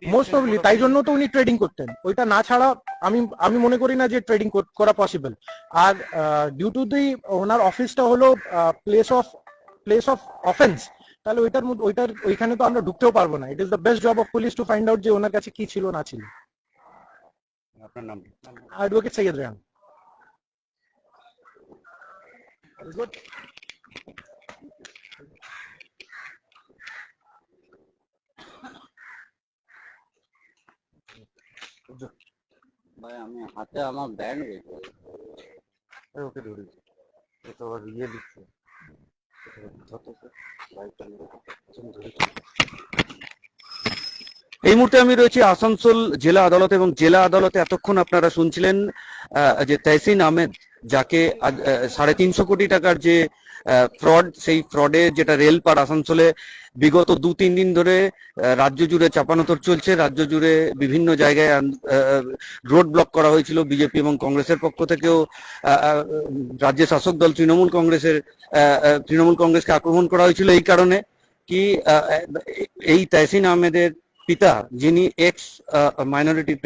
Most probably তাই জন্য তো উনি ট্রেডিং করতেন, ওইটা না ছাড়া আমি আমি মনে করি না যে ট্রেডিং করা পসিবল। আর ডিউ টু দি ওনার অফিসটা হলো প্লেস অফ অফেন্স, তাহলে ওইখানে তো আমরা ঢুকতেও পারবো না। It is the best job of police to find out যে ওনার কাছে কি ছিল না ছিল। আপনার নাম? অ্যাডভোকেট সৈয়দ রেহান। ভাই আমি হাতে আমার ব্যান্ড রয়েছে, ওকে ধরেছি, এটা আবার ইয়ে দিচ্ছে। এই মুহূর্তে আমি রয়েছি আসানসোল জেলা আদালতে, এবং জেলা আদালতে এতক্ষণ আপনারা শুনছিলেন যে তহসিন আহমেদ, যাকে 350 কোটি টাকার যে ফ্রড, সেই ফ্রডে যেটা রেলপার আসানসোলে বিগত 2-3 দিন ধরে রাজ্য জুড়ে চাপানোতর চলছে। রাজ্য জুড়ে বিভিন্ন জায়গায় রোড ব্লক করা হয়েছিল বিজেপি এবং কংগ্রেসের পক্ষ থেকেও। রাজ্যের শাসক দল তৃণমূল কংগ্রেসকে আক্রমণ করা হয়েছিল এই কারণে কি এই তহসিন আহমেদের পিতা, যিনি এক্স মাইনরিটি